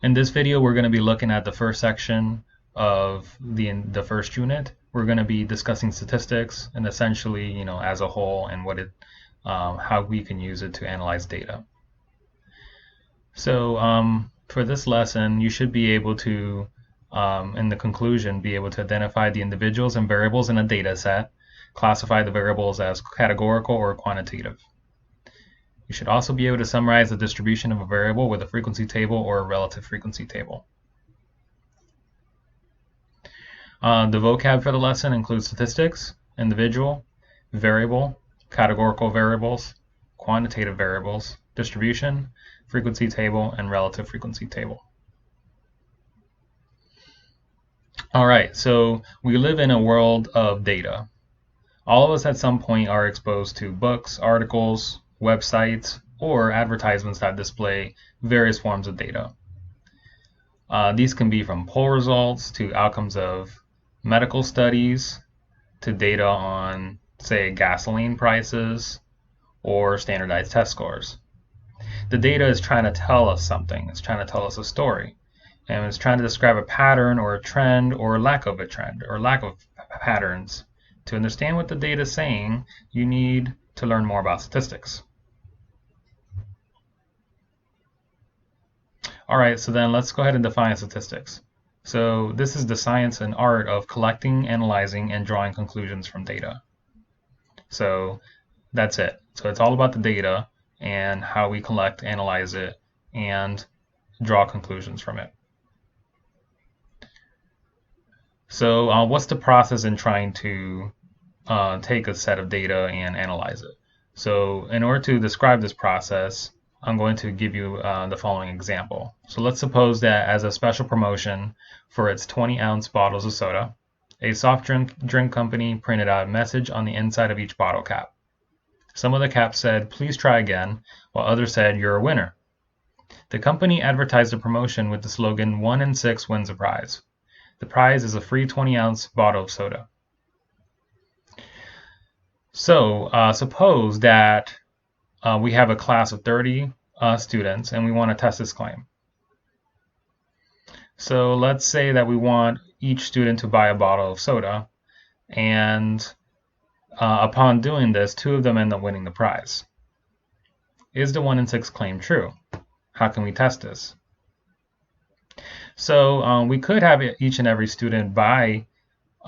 In this video, we're going to be looking at the first section of the first unit. We're going to be discussing statistics and essentially, as a whole and how we can use it to analyze data. So for this lesson, you should be able to, in the conclusion, be able to identify the individuals and variables in a data set, classify the variables as categorical or quantitative. You should also be able to summarize the distribution of a variable with a frequency table or a relative frequency table. The vocab for the lesson includes statistics, individual, variable, categorical variables, quantitative variables, distribution, frequency table, and relative frequency table. All right, so we live in a world of data. All of us at some point are exposed to books, articles, websites, or advertisements that display various forms of data. These can be from poll results to outcomes of medical studies to data on, say, gasoline prices or standardized test scores. The data is trying to tell us something. It's trying to tell us a story. And it's trying to describe a pattern or a trend or lack of a trend or lack of patterns. To understand what the data is saying, you need to learn more about statistics. All right, so then let's go ahead and define statistics. So this is the science and art of collecting, analyzing, and drawing conclusions from data. So that's it. So it's all about the data and how we collect, analyze it, and draw conclusions from it. So what's the process in trying to take a set of data and analyze it? So in order to describe this process, I'm going to give you the following example. So let's suppose that as a special promotion for its 20-ounce bottles of soda, a soft drink company printed out a message on the inside of each bottle cap. Some of the caps said, "Please try again," while others said, "You're a winner." The company advertised the promotion with the slogan, "1 in 6 wins a prize." The prize is a free 20-ounce bottle of soda. So suppose that we have a class of 30 students and we want to test this claim. So let's say that we want each student to buy a bottle of soda, and upon doing this, 2 of them end up winning the prize. Is the 1 in 6 claim true? How can we test this? So we could have each and every student buy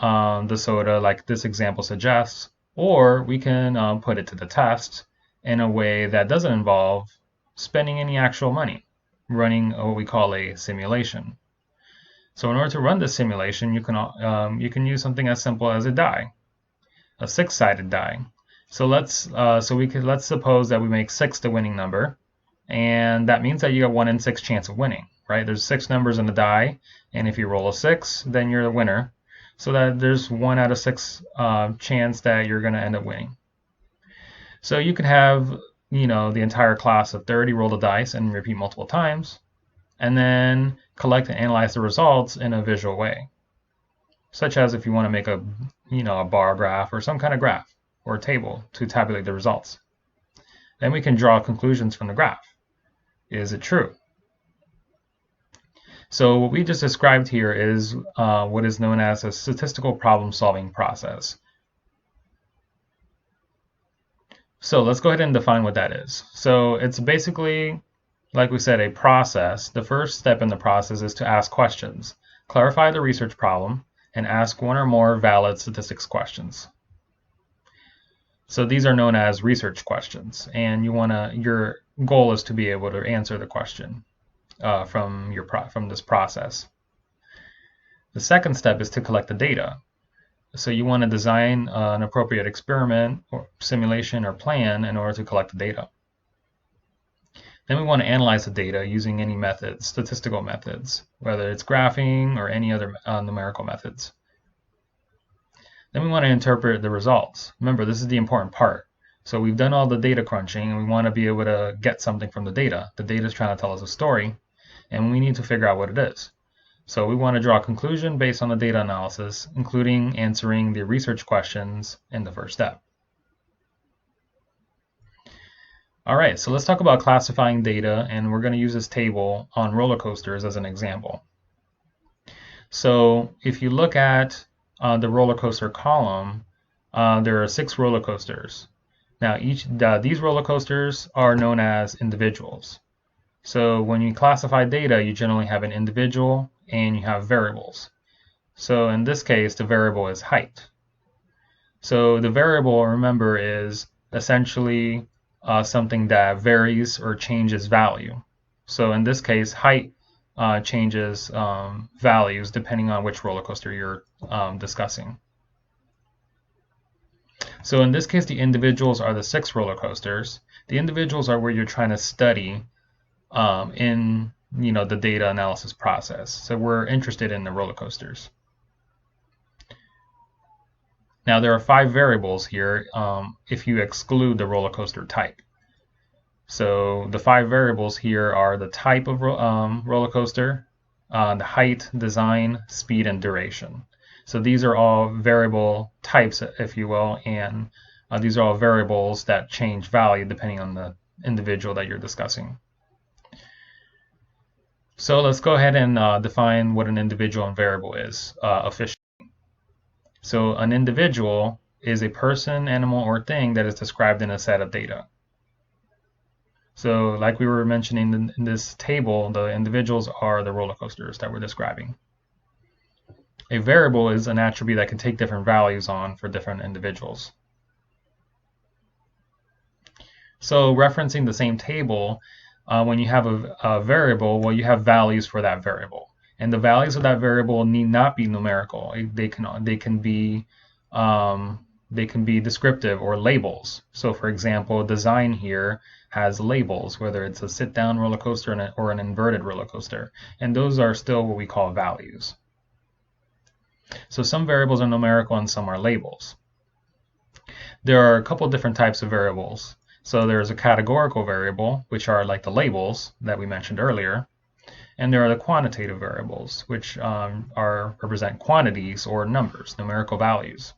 the soda like this example suggests, or we can put it to the test in a way that doesn't involve spending any actual money, running what we call a simulation. So in order to run this simulation, you can use something as simple as a die, a 6-sided die. So let's suppose that we make 6 the winning number, and that means that you got 1 in 6 chance of winning, right? There's 6 numbers in the die, and if you roll a 6, then you're the winner. So that there's 1 out of 6 chance that you're going to end up winning. So you can have, the entire class of 30 roll the dice and repeat multiple times, and then collect and analyze the results in a visual way, such as if you want to make a bar graph or some kind of graph or a table to tabulate the results. Then we can draw conclusions from the graph. Is it true? So what we just described here is what is known as a statistical problem-solving process. So let's go ahead and define what that is. So it's basically, like we said, a process. The first step in the process is to ask questions, clarify the research problem, and ask 1 or more valid statistics questions. So these are known as research questions, and your goal is to be able to answer the question from this process. The second step is to collect the data. So you want to design an appropriate experiment or simulation or plan in order to collect the data. Then we want to analyze the data using any methods, statistical methods, whether it's graphing or any other numerical methods. Then we want to interpret the results. Remember, this is the important part. So we've done all the data crunching, and we want to be able to get something from the data. The data is trying to tell us a story, and we need to figure out what it is. So we want to draw a conclusion based on the data analysis, including answering the research questions in the first step. All right, so let's talk about classifying data, and we're going to use this table on roller coasters as an example. So if you look at the roller coaster column, there are 6 roller coasters. Now these roller coasters are known as individuals. So when you classify data, you generally have an individual and you have variables. So in this case, the variable is height. So the variable, remember, is essentially something that varies or changes value. So in this case, height changes values depending on which roller coaster you're discussing. So in this case, the individuals are the 6 roller coasters. The individuals are where you're trying to study in the data analysis process. So we're interested in the roller coasters. Now there are 5 variables here if you exclude the roller coaster type. So the 5 variables here are the type of roller coaster, the height, design, speed, and duration. So these are all variable types, if you will, and these are all variables that change value depending on the individual that you're discussing. So let's go ahead and define what an individual and variable is officially. So an individual is a person, animal, or thing that is described in a set of data. So like we were mentioning in this table, the individuals are the roller coasters that we're describing. A variable is an attribute that can take different values on for different individuals. So referencing the same table, when you have a variable, well, you have values for that variable. And the values of that variable need not be numerical. They can be descriptive or labels. So for example, design here has labels, whether it's a sit-down roller coaster or an inverted roller coaster. And those are still what we call values. So some variables are numerical and some are labels. There are a couple different types of variables. So there's a categorical variable, which are like the labels that we mentioned earlier. And there are the quantitative variables, which represent quantities or numbers, numerical values.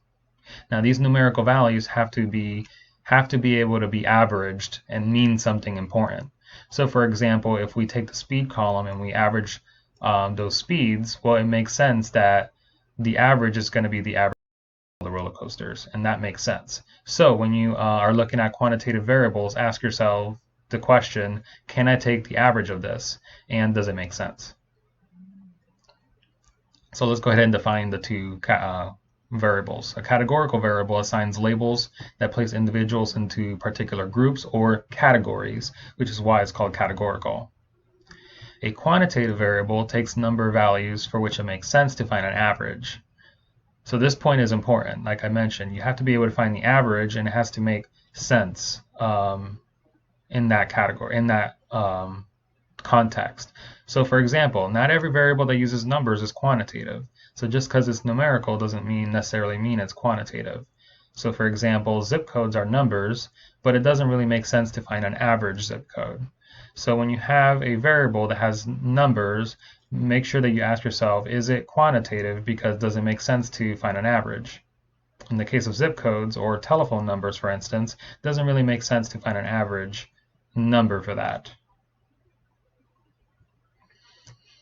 Now these numerical values have to be able to be averaged and mean something important. So for example, if we take the speed column and we average those speeds, well, it makes sense that the average is going to be the average of the roller coasters, and that makes sense. So when you are looking at quantitative variables, ask yourself the question, can I take the average of this, and does it make sense? So let's go ahead and define the 2 variables. A categorical variable assigns labels that place individuals into particular groups or categories, which is why it's called categorical. A quantitative variable takes number values for which it makes sense to find an average. So this point is important. Like I mentioned, you have to be able to find the average, and it has to make sense in that category, in that context. So for example, not every variable that uses numbers is quantitative. So just because it's numerical doesn't necessarily mean it's quantitative. So for example, zip codes are numbers, but it doesn't really make sense to find an average zip code. So when you have a variable that has numbers, make sure that you ask yourself, is it quantitative because does it make sense to find an average? In the case of zip codes or telephone numbers, for instance, it doesn't really make sense to find an average number for that.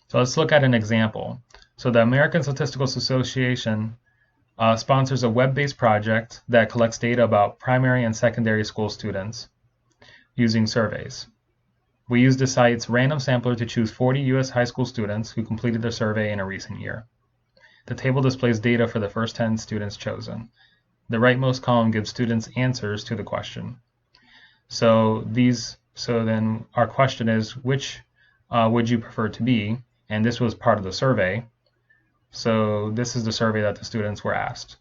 So let's look at an example. So the American Statistical Association sponsors a web-based project that collects data about primary and secondary school students using surveys. We used the site's random sampler to choose 40 U.S. high school students who completed their survey in a recent year. The table displays data for the first 10 students chosen. The rightmost column gives students answers to the question. So then our question is, which would you prefer to be? And this was part of the survey. So this is the survey that the students were asked.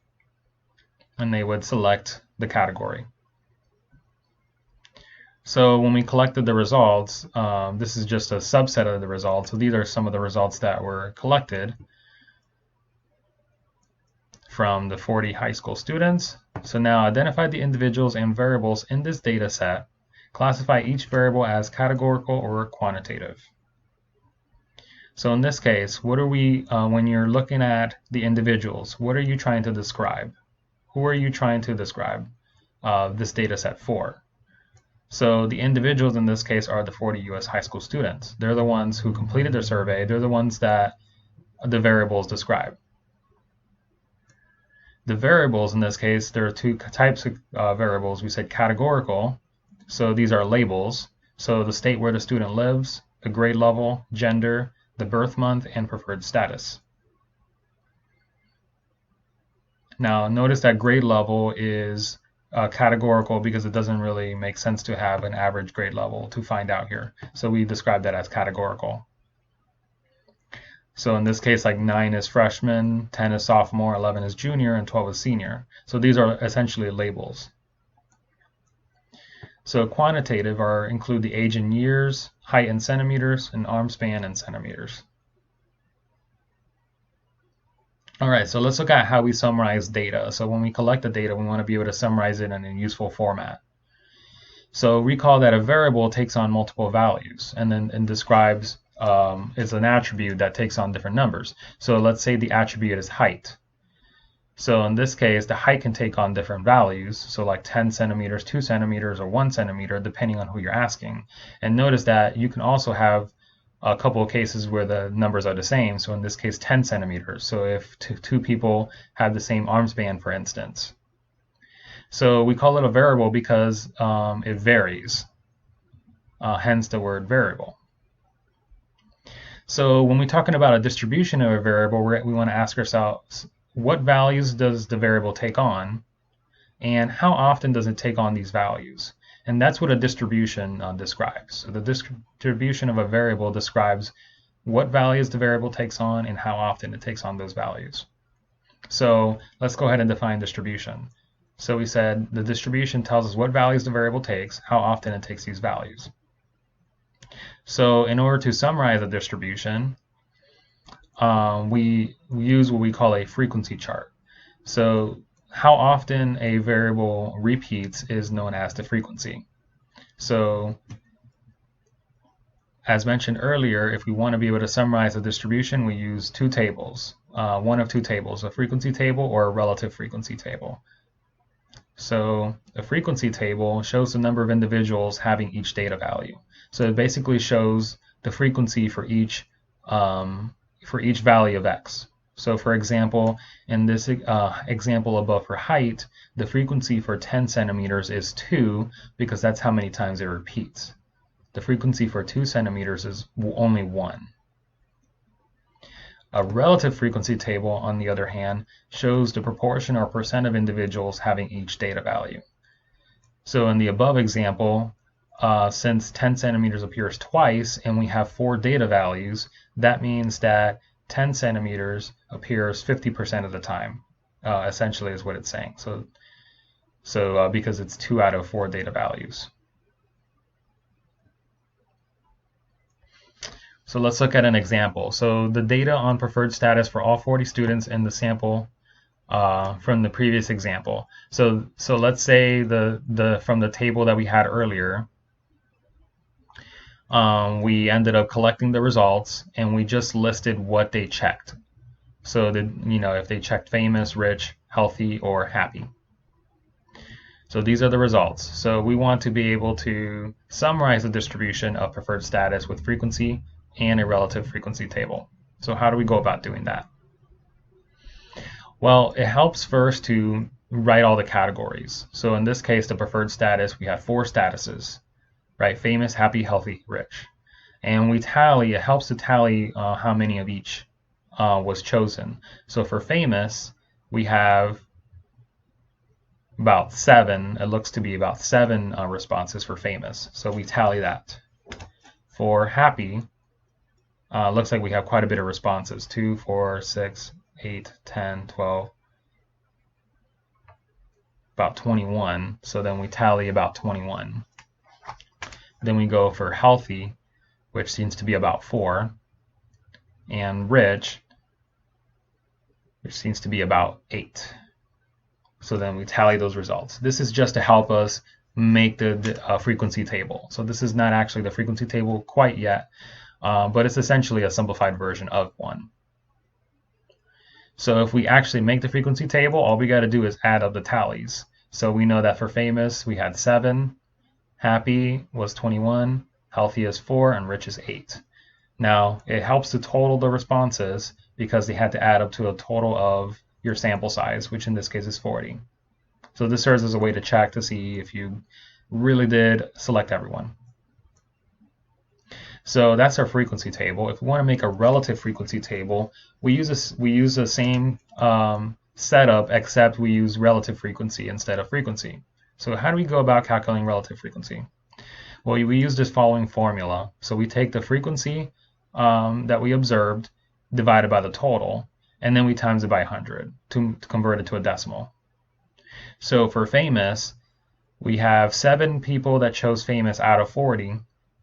And they would select the category. So when we collected the results, this is just a subset of the results. So these are some of the results that were collected from the 40 high school students. So now identify the individuals and variables in this data set. Classify each variable as categorical or quantitative. So in this case, what are we, when you're looking at the individuals, what are you trying to describe? Who are you trying to describe this data set for? So the individuals in this case are the 40 U.S. high school students. They're the ones who completed their survey. They're the ones that the variables describe. The variables in this case, there are two types of variables. We said categorical, so these are labels. So the state where the student lives, the grade level, gender, the birth month, and preferred status. Now notice that grade level is categorical because it doesn't really make sense to have an average grade level to find out here. So we describe that as categorical. So in this case, like 9 is freshman, 10 is sophomore, 11 is junior, and 12 is senior. So these are essentially labels. So quantitative include the age in years, height in centimeters, and arm span in centimeters. All right, so let's look at how we summarize data. So when we collect the data, we want to be able to summarize it in a useful format. So recall that a variable takes on multiple values and describes is an attribute that takes on different numbers. So let's say the attribute is height. So in this case, the height can take on different values. So like 10 centimeters, 2 centimeters, or 1 centimeter, depending on who you're asking. And notice that you can also have a couple of cases where the numbers are the same. So in this case, 10 centimeters. So if two people have the same arm span, for instance. So we call it a variable because it varies, hence the word variable. So when we're talking about a distribution of a variable, we want to ask ourselves, what values does the variable take on, and how often does it take on these values? And that's what a distribution describes. So the distribution of a variable describes what values the variable takes on and how often it takes on those values. So let's go ahead and define distribution. So we said the distribution tells us what values the variable takes, how often it takes these values. So in order to summarize a distribution, we use what we call a frequency chart. So how often a variable repeats is known as the frequency. So as mentioned earlier, if we want to be able to summarize a distribution, we use two tables, one of two tables, a frequency table or a relative frequency table. So a frequency table shows the number of individuals having each data value. So it basically shows the frequency for each value of x. So for example, in this example above for height, the frequency for 10 centimeters is 2 because that's how many times it repeats. The frequency for 2 centimeters is only 1. A relative frequency table, on the other hand, shows the proportion or percent of individuals having each data value. So in the above example, since 10 centimeters appears twice and we have 4 data values, that means that 10 centimeters appears 50% of the time, essentially is what it's saying. So because it's 2 out of 4 data values. So let's look at an example. So the data on preferred status for all 40 students in the sample from the previous example. So let's say from the table that we had earlier, we ended up collecting the results and we just listed what they checked. So if they checked famous, rich, healthy, or happy. So these are the results. So we want to be able to summarize the distribution of preferred status with frequency and a relative frequency table. So how do we go about doing that? Well, it helps first to write all the categories. So in this case, the preferred status, we have 4 statuses, right? Famous, happy, healthy, rich. And we tally, it helps to tally how many of each was chosen. So for famous, we have about 7, it looks to be about 7 responses for famous. So we tally that. For happy, looks like we have quite a bit of responses, 2, 4, 6, 8, 10, 12, about 21. So then we tally about 21. Then we go for healthy, which seems to be about 4, and rich, which seems to be about 8. So then we tally those results. This is just to help us make the frequency table. So this is not actually the frequency table quite yet, but it's essentially a simplified version of one. So if we actually make the frequency table, all we got to do is add up the tallies. So we know that for famous, we had 7, Happy was 21, healthy is 4, and rich is 8. Now, it helps to total the responses because they had to add up to a total of your sample size, which in this case is 40. So this serves as a way to check to see if you really did select everyone. So that's our frequency table. If we want to make a relative frequency table, we use the same setup, except we use relative frequency instead of frequency. So how do we go about calculating relative frequency? Well, we use this following formula. So we take the frequency that we observed divided by the total, and then we times it by 100 to convert it to a decimal. So for famous, we have 7 people that chose famous out of 40,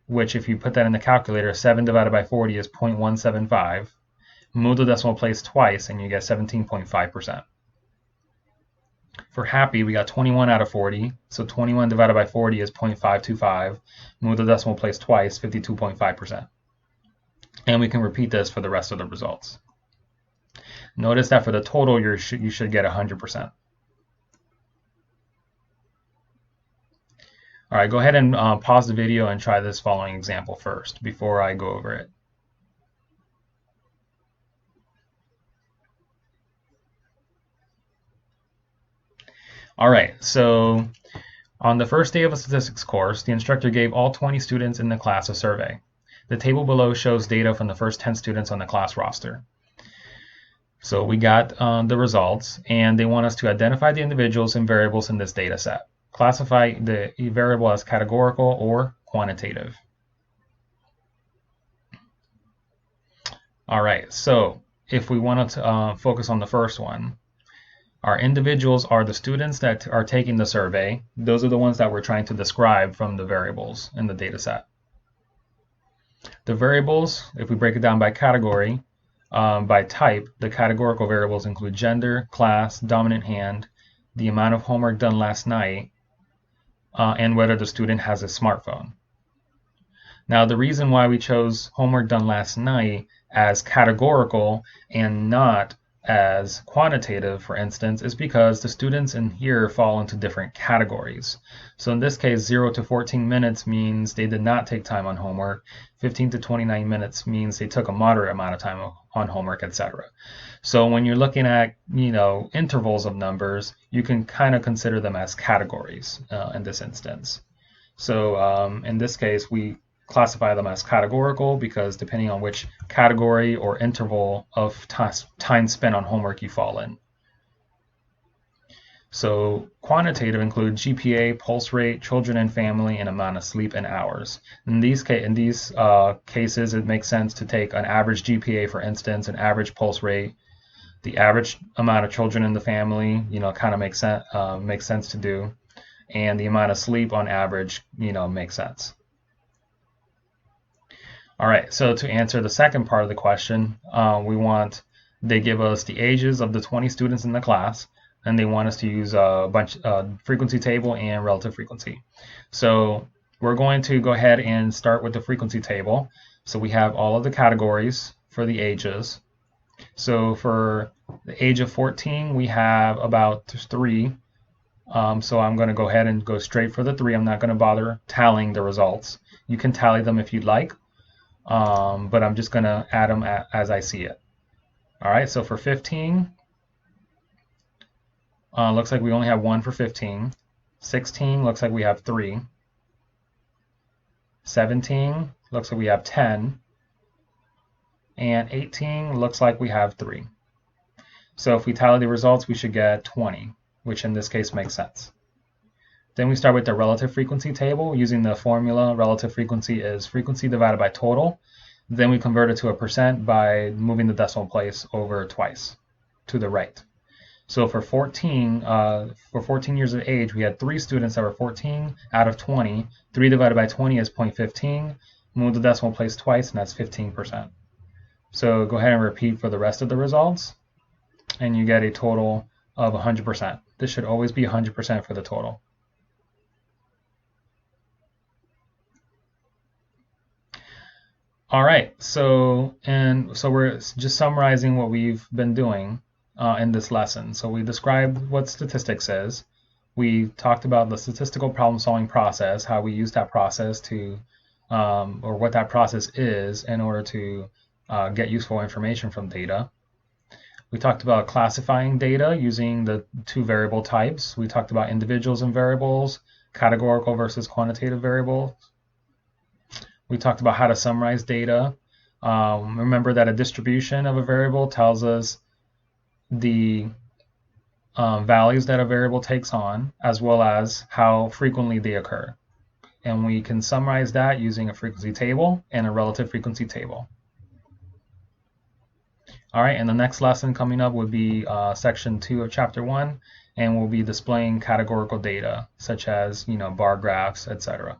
which if you put that in the calculator, 7 divided by 40 is 0.175. Move the decimal place twice and you get 17.5%. For happy, we got 21 out of 40, so 21 divided by 40 is 0.525. Move the decimal place twice, 52.5%. And we can repeat this for the rest of the results. Notice that for the total, you should get 100%. All right, go ahead and pause the video and try this following example first before I go over it. All right, so on the first day of a statistics course, the instructor gave all 20 students in the class a survey. The table below shows data from the first 10 students on the class roster. So we got the results, and they want us to identify the individuals and variables in this data set. Classify the variable as categorical or quantitative. All right, so if we want to focus on the first one, our individuals are the students that are taking the survey. Those are the ones that we're trying to describe from the variables in the data set. The variables, if we break it down by category, by type, the categorical variables include gender, class, dominant hand, the amount of homework done last night, and whether the student has a smartphone. Now, the reason why we chose homework done last night as categorical and not as quantitative, for instance, is because the students in here fall into different categories. So in this case, 0 to 14 minutes means they did not take time on homework. 15 to 29 minutes means they took a moderate amount of time on homework, etc. So when you're looking at, intervals of numbers, you can kind of consider them as categories in this instance. So in this case, we classify them as categorical because depending on which category or interval of time spent on homework you fall in. So quantitative includes GPA, pulse rate, children and family, and amount of sleep and hours. In these cases, it makes sense to take an average GPA, for instance, an average pulse rate, the average amount of children in the family, kind of makes sense to do, and the amount of sleep on average, makes sense. All right, so to answer the second part of the question, they give us the ages of the 20 students in the class, and they want us to use a frequency table and relative frequency. So we're going to go ahead and start with the frequency table. So we have all of the categories for the ages. So for the age of 14, we have about 3. So I'm going to go ahead and go straight for the 3. I'm not going to bother tallying the results. You can tally them if you'd like. But I'm just going to add them as I see it. All right, so for 15, looks like we only have 1 for 15. 16 looks like we have 3. 17 looks like we have 10. And 18 looks like we have 3. So if we tally the results, we should get 20, which in this case makes sense. Then we start with the relative frequency table using the formula. Relative frequency is frequency divided by total. Then we convert it to a percent by moving the decimal place over twice to the right. So for 14 years of age, we had 3 students that were 14 out of 20. 3 divided by 20 is 0.15. Move the decimal place twice, and that's 15%. So go ahead and repeat for the rest of the results, and you get a total of 100%. This should always be 100% for the total. All right, so we're just summarizing what we've been doing in this lesson. So we described what statistics is. We talked about the statistical problem-solving process, how we use that process to, or what that process is in order to get useful information from data. We talked about classifying data using the two variable types. We talked about individuals and variables, categorical versus quantitative variables. We talked about how to summarize data. Remember that a distribution of a variable tells us the values that a variable takes on, as well as how frequently they occur. And we can summarize that using a frequency table and a relative frequency table. All right, and the next lesson coming up would be section 2 of chapter 1, and we'll be displaying categorical data, such as bar graphs, etc.